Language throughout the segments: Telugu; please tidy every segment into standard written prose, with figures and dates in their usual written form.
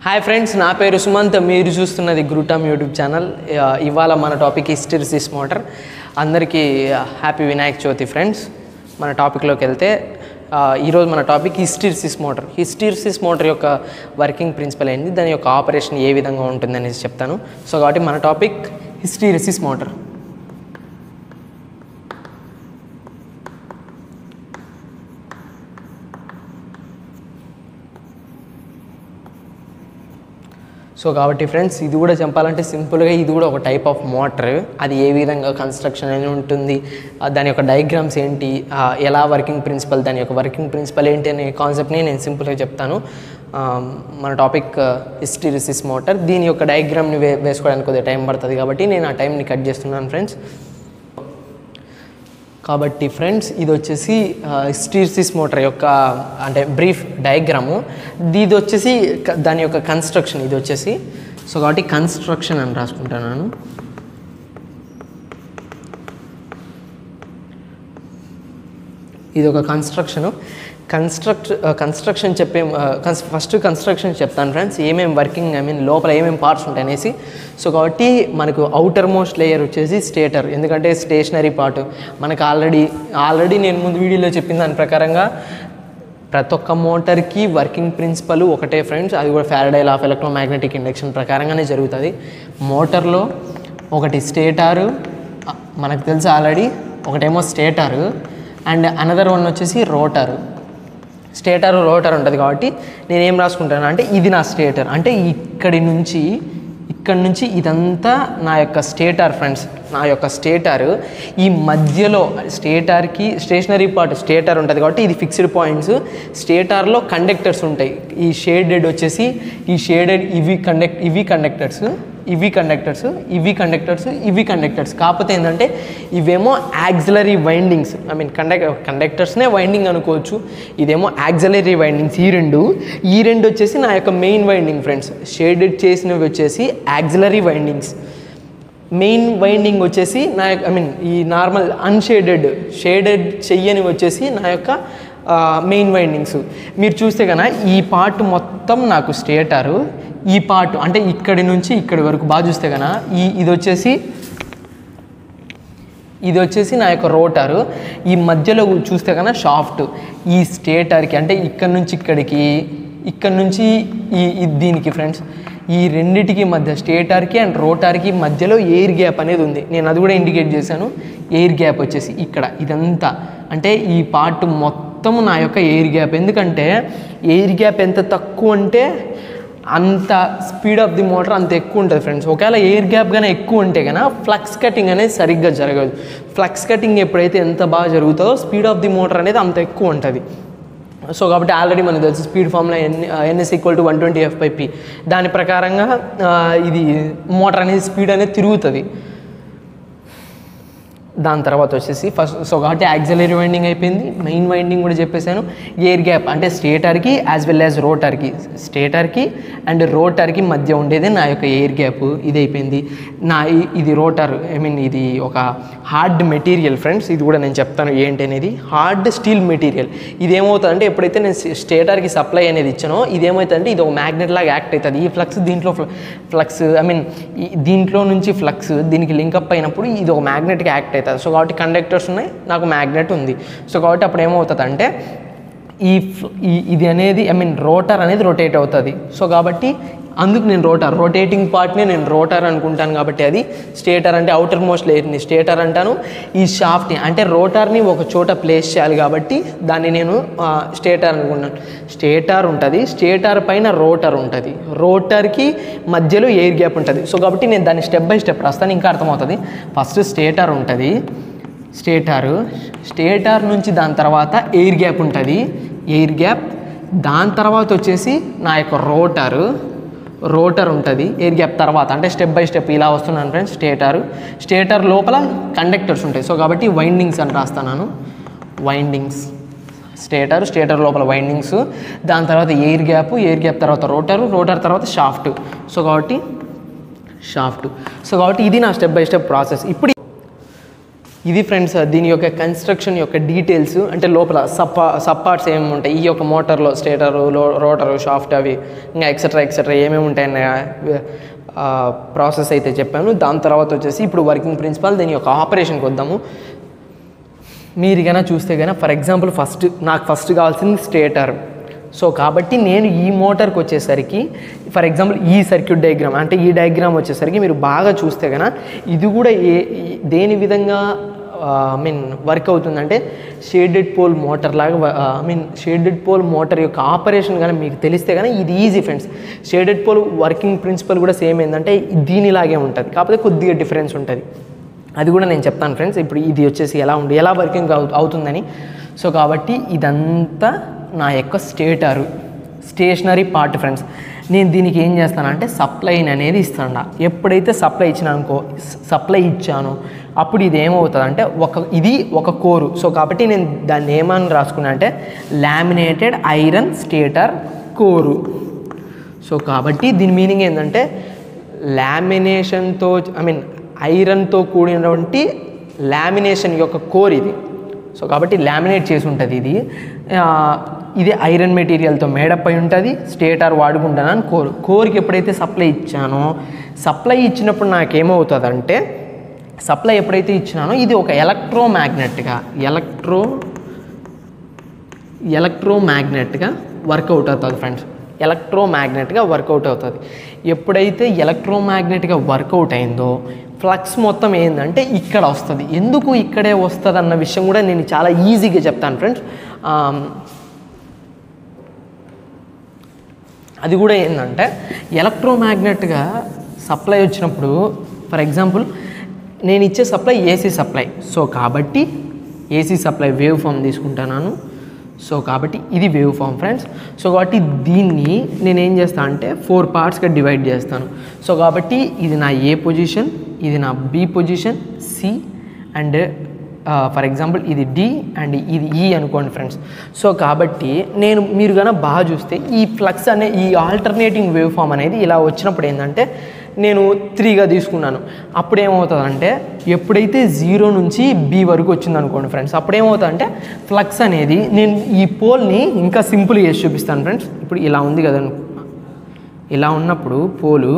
హాయ్ ఫ్రెండ్స్, నా పేరు సుమంత్. మీరు చూస్తున్నది గ్రూటమ్ యూట్యూబ్ ఛానల్. ఇవాళ మన టాపిక్ హిస్టెరిసిస్ మోటార్. అందరికీ హ్యాపీ వినాయక చవితి ఫ్రెండ్స్. మన టాపిక్లోకి వెళ్తే ఈరోజు మన topic hysteresis motor. Hysteresis motor యొక్క వర్కింగ్ ప్రిన్సిపల్ ఏంటి, దాని యొక్క ఆపరేషన్ ఏ విధంగా ఉంటుంది అనేసి చెప్తాను. సో కాబట్టి మన టాపిక్ హిస్టెరిసిస్ మోటార్. సో కాబట్టి ఫ్రెండ్స్, ఇది కూడా చెప్పాలంటే సింపుల్గా ఇది కూడా ఒక టైప్ ఆఫ్ మోటార్. అది ఏ విధంగా కన్స్ట్రక్షన్ అని ఉంటుంది, దాని యొక్క డయాగ్రామ్స్ ఏంటి, ఎలా వర్కింగ్ ప్రిన్సిపల్, దాని యొక్క వర్కింగ్ ప్రిన్సిపల్ ఏంటి అనే కాన్సెప్ట్ని నేను సింపుల్గా చెప్తాను. మన టాపిక్ హిస్టెరిసిస్ మోటార్. దీని యొక్క డయాగ్రామ్ని వేసుకోవడానికి కొద్దిగా టైం పడుతుంది కాబట్టి నేను ఆ టైంని కట్ చేస్తున్నాను ఫ్రెండ్స్. కాబట్టి ఫ్రెండ్స్, ఇది వచ్చేసి హిస్టెరిసిస్ మోటార్ యొక్క అంటే బ్రీఫ్ డయాగ్రాము. ఇది వచ్చేసి దాని యొక్క కన్స్ట్రక్షన్ ఇది వచ్చేసి. సో కాబట్టి కన్స్ట్రక్షన్ అని రాసుకుంటున్నాను. ఇది ఒక కన్స్ట్రక్షన్ చెప్పే ఫస్ట్ కన్స్ట్రక్షన్ చెప్తాను ఫ్రెండ్స్. ఏమేమి వర్కింగ్ లోపల ఏమేమి పార్ట్స్ ఉంటాయి అనేసి. సో కాబట్టి మనకు అవుటర్ మోస్ట్ లేయర్ వచ్చేసి స్టేటర్, ఎందుకంటే స్టేషనరీ పార్ట్ మనకు ఆల్రెడీ నేను ముందు వీడియోలో చెప్పిన దాని ప్రకారంగా ప్రతి ఒక్క మోటార్కి వర్కింగ్ ప్రిన్సిపల్ ఒకటే ఫ్రెండ్స్. అది కూడా Faraday law of electromagnetic induction ప్రకారంగానే జరుగుతుంది. మోటార్లో ఒకటి స్టేటారు మనకు తెలుసు ఆల్రెడీ, ఒకటేమో స్టేటారు అండ్ అనదర్ వన్ వచ్చేసి రోటారు. రోటర్ ఉంటుంది కాబట్టి నేనేం రాసుకుంటాను అంటే ఇది నా స్టేటర్, అంటే ఇక్కడ నుంచి ఇదంతా నా యొక్క స్టేటర్ ఫ్రెండ్స్. నా యొక్క స్టేటర్ ఈ మధ్యలో స్టేషనరీ పార్ట్ స్టేటర్ ఉంటుంది కాబట్టి ఇది ఫిక్స్డ్ పాయింట్స్. స్టేటర్లో కండక్టర్స్ ఉంటాయి. ఈ షేడెడ్ వచ్చేసి ఇవి కండక్టర్స్ కాకపోతే ఏంటంటే ఇవేమో యాక్సిలరీ వైండింగ్స్. కండక్టర్స్నే వైండింగ్ అనుకోవచ్చు. ఇదేమో యాక్సిలరీ వైండింగ్స్. ఈ రెండు వచ్చేసి నా యొక్క మెయిన్ వైండింగ్ ఫ్రెండ్స్. షేడెడ్ చేసినవి వచ్చేసి యాక్సిలరీ వైండింగ్స్. మెయిన్ వైండింగ్ వచ్చేసి నా ఈ నార్మల్ షేడెడ్ చెయ్యని వచ్చేసి నా యొక్క మెయిన్ వైండింగ్స్. మీరు చూస్తే కనుక ఈ పార్ట్ మొత్తం నాకు స్టేటరు, ఈ పార్ట్ అంటే ఇక్కడి నుంచి ఇక్కడి వరకు బాగా చూస్తే కనుక ఇది వచ్చేసి నా యొక్క రోటారు. ఈ మధ్యలో చూస్తే కనుక షాఫ్ట్. ఈ స్టేటర్కి అంటే ఇక్కడ నుంచి దీనికి ఫ్రెండ్స్, ఈ రెండిటికి మధ్య స్టేటర్కి అండ్ రోటార్కి మధ్యలో ఎయిర్ గ్యాప్ అనేది ఉంది. నేను అది కూడా ఇండికేట్ చేశాను. ఎయిర్ గ్యాప్ వచ్చేసి ఇక్కడ ఇదంతా అంటే ఈ పార్ట్ మొత్తం నా యొక్క ఎయిర్ గ్యాప్. ఎందుకంటే ఎయిర్ గ్యాప్ ఎంత తక్కువ అంటే అంత స్పీడ్ ఆఫ్ ది మోటార్ అంత ఎక్కువ ఉంటుంది ఫ్రెండ్స్. ఒకవేళ ఎయిర్ గ్యాప్ కానీ ఎక్కువ ఉంటే కనుక ఫ్లక్స్ కటింగ్ అనేది సరిగ్గా జరగదు. ఫ్లక్స్ కటింగ్ ఎప్పుడైతే ఎంత బాగా జరుగుతుందో స్పీడ్ ఆఫ్ ది మోటార్ అనేది అంత ఎక్కువ ఉంటుంది. సో కాబట్టి ఆల్రెడీ మనకు తెలుసు స్పీడ్ ఫార్ములా NS = 120 F/P. దాని ప్రకారంగా ఇది మోటార్ అనేది స్పీడ్ అనేది తిరుగుతుంది. దాని తర్వాత వచ్చేసి సో కాబట్టి యాక్సిలరీ వైండింగ్ అయిపోయింది. మెయిన్ వైండింగ్ కూడా చెప్పేశాను. ఎయిర్ గ్యాప్ అంటే స్టేటర్కి యాజ్ వెల్ యాజ్ స్టేటర్కి అండ్ రోటర్కి మధ్య ఉండేది నా యొక్క ఎయిర్ గ్యాప్. ఇది అయిపోయింది. ఇది రోటర్ ఇది ఒక హార్డ్ మెటీరియల్ ఫ్రెండ్స్. ఇది కూడా నేను చెప్తాను ఏంటి అనేది. Hard steel material. ఇదేమవుతుంది అంటే ఎప్పుడైతే నేను స్టేటర్కి సప్లై అనేది ఇచ్చానో ఇదేమవుతుందంటే ఇది ఒక మ్యాగ్నెట్ లాగా యాక్ట్ అవుతుంది. ఈ ఫ్లక్స్ దీంట్లో నుంచి ఫ్లక్స్ దీనికి లింకప్ అయినప్పుడు ఇది ఒక మ్యాగ్నెట్గా యాక్ట్ అవుతుంది. సో కాబట్టి కండక్టర్స్ ఉన్నాయి, నాకు మ్యాగ్నెట్ ఉంది. సో కాబట్టి అప్పుడు ఏమవుతుంది అంటే ఇది అనేది రోటర్ అనేది రొటేట్ అవుతుంది. సో కాబట్టి అందుకు నేను రొటేటింగ్ పార్ట్ని నేను రోటర్ అనుకుంటాను. కాబట్టి అది స్టేటర్ అంటే అవుటర్ మోస్ట్ లేయర్ని స్టేటర్ అంటాను. ఈ షాఫ్ట్ని అంటే రోటర్ని ఒక చోట ప్లేస్ చేయాలి కాబట్టి దాన్ని నేను స్టేటర్ అనుకుంటాను. స్టేటర్ ఉంటుంది, స్టేటర్ పైన రోటర్ ఉంటుంది, రోటర్కి మధ్యలో ఎయిర్ గ్యాప్ ఉంటుంది. సో కాబట్టి నేను దాన్ని స్టెప్ బై స్టెప్ రాస్తాను, ఇంకా అర్థమవుతుంది. ఫస్ట్ స్టేటర్ ఉంటుంది, స్టేటర్ నుంచి దాని తర్వాత ఎయిర్ గ్యాప్ ఉంటుంది, దాని తర్వాత వచ్చేసి నా యొక్క రోటర్ ఉంటుంది, ఎయిర్ గ్యాప్ తర్వాత అంటే స్టెప్ బై స్టెప్ ఇలా వస్తున్నాను ఫ్రెండ్స్. స్టేటర్ లోపల కండక్టర్స్ ఉంటాయి. సో కాబట్టి వైండింగ్స్ అని రాస్తాను. స్టేటర్ లోపల వైండింగ్స్, దాని తర్వాత ఎయిర్ గ్యాప్ తర్వాత రోటర్ తర్వాత షాఫ్ట్. సో కాబట్టి ఇది నా స్టెప్ బై స్టెప్ ప్రాసెస్. ఇది ఫ్రెండ్స్ దీని యొక్క కన్స్ట్రక్షన్ యొక్క డీటెయిల్స్, అంటే లోపల సబ్ పార్ట్స్ ఏమేమి ఉంటాయి ఈ యొక్క మోటార్లో, స్టేటరు, రోటరు, షాఫ్ట్, అవి ఇంకా ఎక్సెట్రా ఏమేమి ఉంటాయన్న ప్రాసెస్ అయితే చెప్పాను. దాని తర్వాత వచ్చేసి ఇప్పుడు వర్కింగ్ ప్రిన్సిపల్, దీని యొక్క ఆపరేషన్కి వద్దాము. మీరు కన్నా చూస్తే కన్నా ఫర్ ఎగ్జాంపుల్ నాకు ఫస్ట్ కావాల్సింది స్టేటర్. సో కాబట్టి నేను ఈ మోటార్కి వచ్చేసరికి ఫర్ ఎగ్జాంపుల్ ఈ సర్క్యూట్ డయాగ్రామ్, అంటే ఈ డయాగ్రామ్ వచ్చేసరికి మీరు బాగా చూస్తే కన్నా ఇది కూడా దేని విధంగా వర్క్ అవుతుందంటే షేడెడ్ పోల్ మోటార్ లాగా, షేడెడ్ పోల్ మోటార్ యొక్క ఆపరేషన్ కానీ మీకు తెలిస్తే కానీ ఇది easy friends. Shaded pole working principle కూడా సేమ్ ఏంటంటే దీనిలాగే ఉంటుంది, కాకపోతే కొద్దిగా డిఫరెన్స్ ఉంటుంది. అది కూడా నేను చెప్తాను ఫ్రెండ్స్. ఇప్పుడు ఇది వచ్చేసి ఎలా వర్కింగ్ అవుతుందని. సో కాబట్టి ఇదంతా నా యొక్క స్టేషనరీ పార్ట్ ఫ్రెండ్స్. నేను దీనికి ఏం చేస్తానంటే సప్లైన్ అనేది ఇస్తాను. ఎప్పుడైతే సప్లై ఇచ్చానో అప్పుడు ఇది ఏమవుతుందంటే ఇది ఒక కోరు. సో కాబట్టి నేను దాన్ని ఏమని రాసుకున్నా అంటే లామినేటెడ్ ఐరన్ స్టేటర్ కోరు. సో కాబట్టి దీని మీనింగ్ ఏంటంటే లామినేషన్తో ఐరన్తో కూడినటువంటి లామినేషన్ యొక్క కోర్ ఇది. సో కాబట్టి లామినేట్ చేసి ఉంటుంది ఇది ఐరన్ మెటీరియల్తో మేడప్ అయి ఉంటుంది. స్టేటర్ వాడుకుంటానని కోర్కి ఎప్పుడైతే సప్లై ఇచ్చానో, సప్లై ఇచ్చినప్పుడు నాకేమవుతుందంటే సప్లై ఎప్పుడైతే ఇచ్చినానో ఇది ఒక ఎలక్ట్రోమ్యాగ్నెట్గా వర్కౌట్ అవుతుంది ఫ్రెండ్స్. ఎలక్ట్రోమ్యాగ్నెట్గా వర్కౌట్ అవుతుంది. ఎప్పుడైతే ఎలక్ట్రోమ్యాగ్నెట్గా వర్కౌట్ అయిందో ఫ్లక్స్ మొత్తం ఏంటంటే ఇక్కడ వస్తుంది. ఎందుకు ఇక్కడే వస్తుంది అన్న విషయం కూడా నేను చాలా ఈజీగా చెప్తాను ఫ్రెండ్స్. అది కూడా ఏంటంటే ఎలక్ట్రోమ్యాగ్నెట్గా సప్లై వచ్చినప్పుడు ఫర్ ఎగ్జాంపుల్ నేను ఇచ్చే సప్లై ఏసీ సప్లై. సో కాబట్టి ఏసీ సప్లై వేవ్ ఫామ్ తీసుకుంటున్నాను. సో కాబట్టి ఇది వేవ్ ఫామ్ ఫ్రెండ్స్. సో కాబట్టి దీన్ని నేనేం చేస్తాను అంటే 4 పార్ట్స్గా డివైడ్ చేస్తాను. సో కాబట్టి ఇది నా ఏ పొజిషన్, ఇది నా B position, C and for example ఇది డి అండ్ ఇది ఈ అనుకోండి ఫ్రెండ్స్. సో కాబట్టి మీరు కన్నా బాగా చూస్తే ఈ ఫ్లక్స్ ఈ ఆల్టర్నేటింగ్ వేవ్ ఫామ్ అనేది ఇలా వచ్చినప్పుడు ఏంటంటే నేను 3గా తీసుకున్నాను. అప్పుడు ఏమవుతుందంటే ఎప్పుడైతే 0 నుంచి బి వరకు వచ్చింది అనుకోండి ఫ్రెండ్స్, అప్పుడు ఏమవుతుందంటే ఫ్లక్స్ అనేది నేను ఈ పోల్ని ఇంకా సింపుల్ చేసి చూపిస్తాను ఫ్రెండ్స్. ఇప్పుడు ఇలా ఉంది కదా, ఇలా ఉన్నప్పుడు పోలు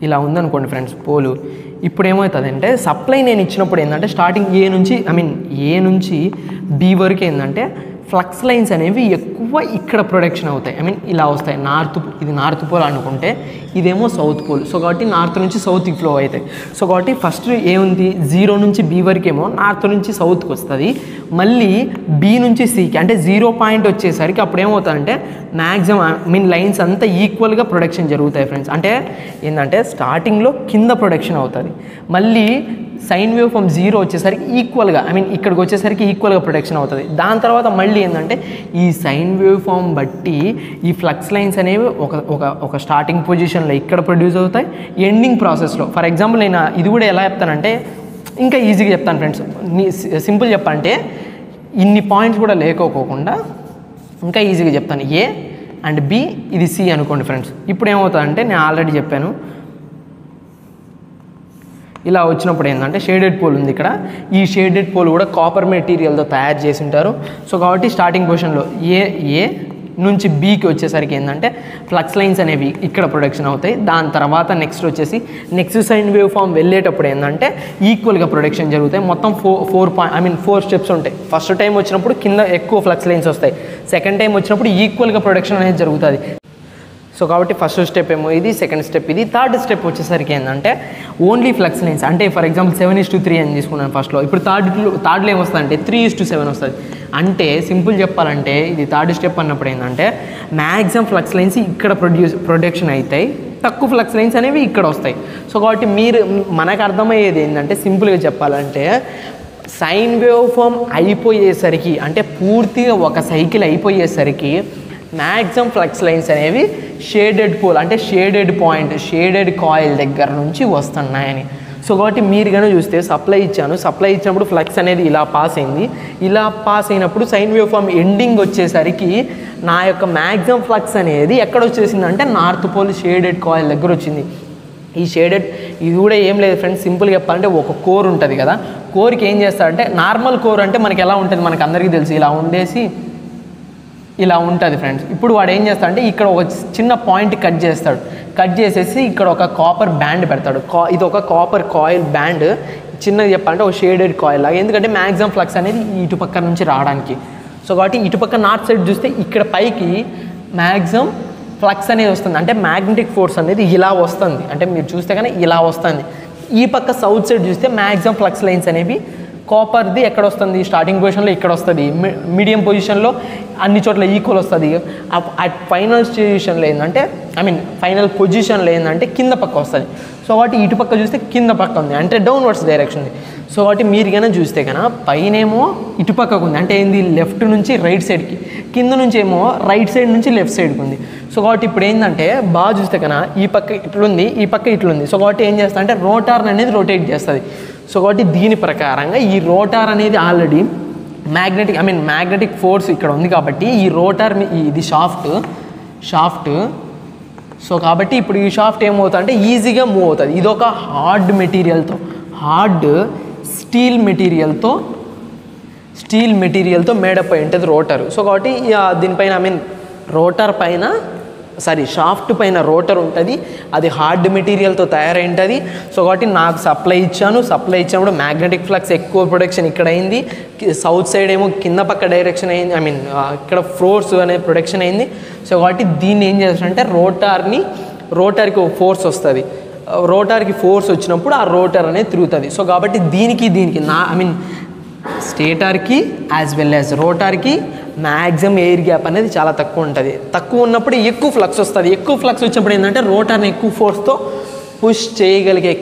ఇలా ఉందనుకోండి ఫ్రెండ్స్ పోలు. ఇప్పుడు ఏమవుతుందంటే సప్లై నేను ఇచ్చినప్పుడు ఏంటంటే స్టార్టింగ్ ఏ నుంచి బి వరకు ఏంటంటే ఫ్లక్స్ లైన్స్ అనేవి ఎక్కువ ఇక్కడ ప్రొడక్షన్ అవుతాయి. ఇలా వస్తాయి. ఇది నార్త్ పోల్ అనుకుంటే ఇదేమో సౌత్ పోల్. సో కాబట్టి నార్త్ నుంచి సౌత్కి ఫ్లో అవుతాయి. సో కాబట్టి ఫస్ట్ ఏముంది 0 నుంచి బి వరకేమో నార్త్ నుంచి సౌత్కి వస్తుంది. మళ్ళీ బి నుంచి సికి అంటే 0 పాయింట్ వచ్చేసరికి అప్పుడు ఏమవుతుందంటే మ్యాక్సిమం లైన్స్ అంతా ఈక్వల్గా ప్రొడక్షన్ జరుగుతాయి ఫ్రెండ్స్. అంటే ఏంటంటే స్టార్టింగ్లో కింద ప్రొడక్షన్ అవుతుంది, మళ్ళీ సైన్ వేవ్ ఫ్రమ్ 0 వచ్చేసరికి ఈక్వల్గా ఇక్కడికి వచ్చేసరికి ఈక్వల్గా ప్రొడక్షన్ అవుతుంది. దాని తర్వాత మళ్ళీ ఏంటంటే ఈ సైన్ వేవ్ ఫామ్ బట్టి ఈ ఫ్లక్స్ లైన్స్ అనేవి ఒక స్టార్టింగ్ పొజిషన్లో ఇక్కడ ప్రొడ్యూస్ అవుతాయి, ఎండింగ్ ప్రాసెస్లో. ఫర్ ఎగ్జాంపుల్ నేను ఇది కూడా ఎలా చెప్తానంటే ఇంకా ఈజీగా చెప్తాను ఫ్రెండ్స్. సింపుల్ చెప్పాలంటే ఇన్ని పాయింట్స్ కూడా లేకోకుండా ఇంకా ఈజీగా చెప్తాను. ఏ అండ్ బి, ఇది సి అనుకోండి ఫ్రెండ్స్. ఇప్పుడు ఏమవుతుందంటే నేను ఆల్రెడీ చెప్పాను, ఇలా వచ్చినప్పుడు ఏంటంటే షేడెడ్ పోల్ ఉంది ఇక్కడ. ఈ షేడెడ్ పోల్ కూడా కాపర్ మెటీరియల్తో తయారు చేసి ఉంటారు. సో కాబట్టి స్టార్టింగ్ పొజిషన్లో ఏ నుంచి బీకి వచ్చేసరికి ఏంటంటే ఫ్లక్స్ లైన్స్ అనేవి ఇక్కడ ప్రొడక్షన్ అవుతాయి. దాని తర్వాత నెక్స్ట్ సైన్ వేవ్ ఫామ్ వెళ్ళేటప్పుడు ఏంటంటే ఈక్వల్గా ప్రొడక్షన్ జరుగుతాయి. మొత్తం 4 స్టెప్స్ ఉంటాయి. ఫస్ట్ టైం వచ్చినప్పుడు కింద ఎక్కువ ఫ్లక్స్ లైన్స్ వస్తాయి, సెకండ్ టైం వచ్చినప్పుడు ఈక్వల్గా ప్రొడక్షన్ అనేది జరుగుతుంది. సో కాబట్టి ఫస్ట్ స్టెప్ ఏమో ఇది, సెకండ్ స్టెప్ ఇది, థర్డ్ స్టెప్ వచ్చేసరికి ఏంటంటే ఓన్లీ ఫ్లక్స్ లైన్స్. అంటే ఫర్ ఎగ్జాంపుల్ 7:3 అని తీసుకున్నాను ఫస్ట్లో. ఇప్పుడు థర్డ్లో ఏమొస్తుందంటే 3:7 వస్తుంది. అంటే సింపుల్ చెప్పాలంటే ఇది థర్డ్ స్టెప్ అన్నప్పుడు ఏంటంటే మ్యాక్సిమం ఫ్లక్స్ లైన్స్ ఇక్కడ ప్రొడక్షన్ అవుతాయి, తక్కువ ఫ్లక్స్ లైన్స్ అనేవి ఇక్కడ వస్తాయి. సో కాబట్టి మనకు అర్థమయ్యేది ఏంటంటే సింపుల్గా చెప్పాలంటే సైన్ వేవ్ ఫామ్ అయిపోయేసరికి అంటే పూర్తిగా ఒక సైకిల్ అయిపోయేసరికి మ్యాక్సిమం ఫ్లక్స్ లైన్స్ అనేవి షేడెడ్ పోల్ అంటే షేడెడ్ పాయింట్, షేడెడ్ కాయిల్ దగ్గర నుంచి వస్తున్నాయని. సో కాబట్టి మీరు కానీ చూస్తే సప్లై ఇచ్చాను, సప్లై ఇచ్చినప్పుడు ఫ్లక్స్ అనేది ఇలా పాస్ అయింది. ఇలా పాస్ అయినప్పుడు సైన్ వేవ్ ఫామ్ ఎండింగ్ వచ్చేసరికి నా యొక్క మ్యాక్సిమం ఫ్లక్స్ అనేది ఎక్కడ వచ్చేసిందంటే నార్త్ పోల్ షేడెడ్ కాయిల్ దగ్గర వచ్చింది. ఈ షేడెడ్ ఇది కూడా ఏం లేదు ఫ్రెండ్స్, సింపుల్గా చెప్పాలంటే ఒక కోర్ ఉంటుంది కదా, కోర్కి ఏం చేస్తారంటే నార్మల్ కోర్ అంటే మనకి ఎలా ఉంటుంది మనకు అందరికీ తెలుసు, ఇలా ఉండేసి ఇలా ఉంటుంది ఫ్రెండ్స్. ఇప్పుడు వాడు ఏం చేస్తాడంటే ఇక్కడ ఒక చిన్న పాయింట్ కట్ చేస్తాడు, కట్ చేసేసి ఇక్కడ ఒక కాపర్ బ్యాండ్ పెడతాడు. ఇది ఒక కాపర్ కాయిల్ బ్యాండ్, చిన్నది చెప్పాలంటే ఒక షేడెడ్ కాయిల్ లాగా, ఎందుకంటే మ్యాక్సిమం ఫ్లక్స్ అనేది ఇటుపక్క నుంచి రావడానికి. సో కాబట్టి ఇటుపక్క నార్త్ సైడ్ చూస్తే ఇక్కడ పైకి మ్యాక్సిమం ఫ్లక్స్ అనేది వస్తుంది, అంటే మ్యాగ్నెటిక్ ఫోర్స్ అనేది ఇలా వస్తుంది, అంటే మీరు చూస్తే కానీ ఇలా వస్తుంది. ఈ పక్క సౌత్ సైడ్ చూస్తే మ్యాక్సిమం ఫ్లక్స్ లైన్స్ అనేవి కాపర్ది ఎక్కడ వస్తుంది, స్టార్టింగ్ పొజిషన్లో ఇక్కడ వస్తుంది, మీడియం పొజిషన్లో అన్ని చోట్ల ఈక్వల్ వస్తుంది. ఫైనల్ పొజిషన్లో ఏంటంటే ఫైనల్ పొజిషన్లో ఏంటంటే కింద పక్క వస్తుంది. సో కాబట్టి ఇటు పక్క చూస్తే కింద పక్క ఉంది, అంటే డౌన్వర్డ్స్ డైరెక్షన్ ఉంది. సో కాబట్టి మీరు కన్నా చూస్తే కన్నా పైనేమో ఇటుపక్కకు ఉంది, అంటే ఏంది లెఫ్ట్ నుంచి రైట్ సైడ్కి, కింద నుంచి ఏమో రైట్ సైడ్ నుంచి లెఫ్ట్ సైడ్కి ఉంది. సో కాబట్టి ఇప్పుడు ఏంటంటే బాగా చూస్తే కన్నా ఈ పక్క ఇట్లుంది, ఈ పక్క ఇట్లుంది. సో కాబట్టి ఏం చేస్తా అంటే రోటార్ అనేది రొటేట్ చేస్తుంది. సో కాబట్టి దీని ప్రకారంగా ఈ రోటార్ అనేది ఆల్రెడీ మ్యాగ్నెటిక్ ఫోర్స్ ఇక్కడ ఉంది కాబట్టి ఈ రోటార్ ఇది షాఫ్ట్. సో కాబట్టి ఇప్పుడు ఈ షాఫ్ట్ ఏమవుతుంది అంటే ఈజీగా మూవ్ అవుతుంది. ఇది ఒక హార్డ్ స్టీల్ మెటీరియల్తో మేడప్ అయి ఉంటుంది రోటర్. సో కాబట్టి దీనిపైన షాఫ్ట్ పైన రోటర్ ఉంటుంది, అది హార్డ్ మెటీరియల్తో తయారై ఉంటుంది. సో కాబట్టి నాకు సప్లై ఇచ్చినప్పుడు మ్యాగ్నెటిక్ ఫ్లక్స్ ఎక్కువ ప్రొడక్షన్ ఇక్కడ అయింది, సౌత్ సైడ్ ఏమో కింద పక్క డైరెక్షన్ అయింది, ఇక్కడ ఫోర్స్ అనే ప్రొడక్షన్ అయింది. సో కాబట్టి దీన్ని ఏం చేస్తారంటే రోటర్కి ఒక ఫోర్స్ వస్తుంది, రోటర్కి ఫోర్స్ వచ్చినప్పుడు ఆ రోటర్ అనేది తిరుగుతుంది. సో కాబట్టి దీనికి స్టేటర్కి యాజ్ వెల్ యాజ్ రోటర్కి మ్యాక్సిమం ఎయిర్ గ్యాప్ అనేది చాలా తక్కువ ఉంటుంది. తక్కువ ఉన్నప్పుడు ఎక్కువ ఫ్లక్స్ వస్తుంది. ఎక్కువ ఫ్లక్స్ వచ్చినప్పుడు ఏంటంటే రోటర్ని ఎక్కువ ఫోర్స్తో పుష్ చేయగలిగే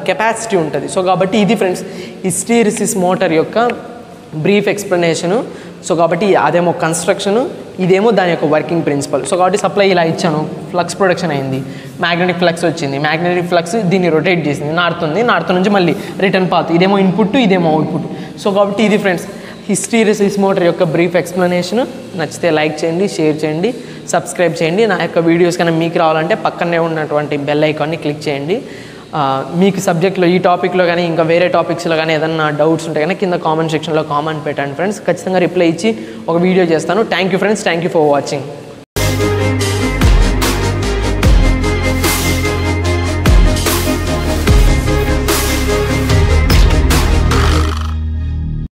కెపాసిటీ ఉంటుంది. సో కాబట్టి ఇది ఫ్రెండ్స్ హిస్టెరిసిస్ మోటార్ యొక్క బ్రీఫ్ ఎక్స్ప్లెనేషను. సో కాబట్టి అదేమో కన్స్ట్రక్షను, ఇదేమో దాని యొక్క వర్కింగ్ ప్రిన్సిపల్. సో కాబట్టి సప్లై ఇలా ఇచ్చాను, ఫ్లక్స్ ప్రొడక్షన్ అయింది, మ్యాగ్నెటిక్ ఫ్లక్స్ వచ్చింది, మ్యాగ్నెటిక్ ఫ్లక్స్ దీన్ని రొటేట్ చేసింది, నార్త్ నుంచి మళ్ళీ రిటర్న్ పాత్, ఇదేమో ఇన్పుట్ ఇదేమో అవుట్పుట్. సో కాబట్టి ఇది ఫ్రెండ్స్ హిస్టెరిసిస్ మోటార్ యొక్క బ్రీఫ్ ఎక్స్ప్లెనేషన్. నచ్చితే లైక్ చేయండి, షేర్ చేయండి, సబ్స్క్రైబ్ చేయండి. నా యొక్క వీడియోస్ కన్నా మీకు రావాలంటే పక్కనే ఉన్నటువంటి బెల్ ఐకాన్ని క్లిక్ చేయండి. మీకు సబ్జెక్ట్లో ఈ టాపిక్లో కానీ ఇంకా వేరే టాపిక్స్లో కానీ ఏదన్నా డౌట్స్ ఉంటే కానీ కింద కామెంట్ సెక్షన్లో కామెంట్ పెట్టండి ఫ్రెండ్స్. ఖచ్చితంగా రిప్లై ఇచ్చి ఒక వీడియో చేస్తాను. Thank you friends, thank you for watching.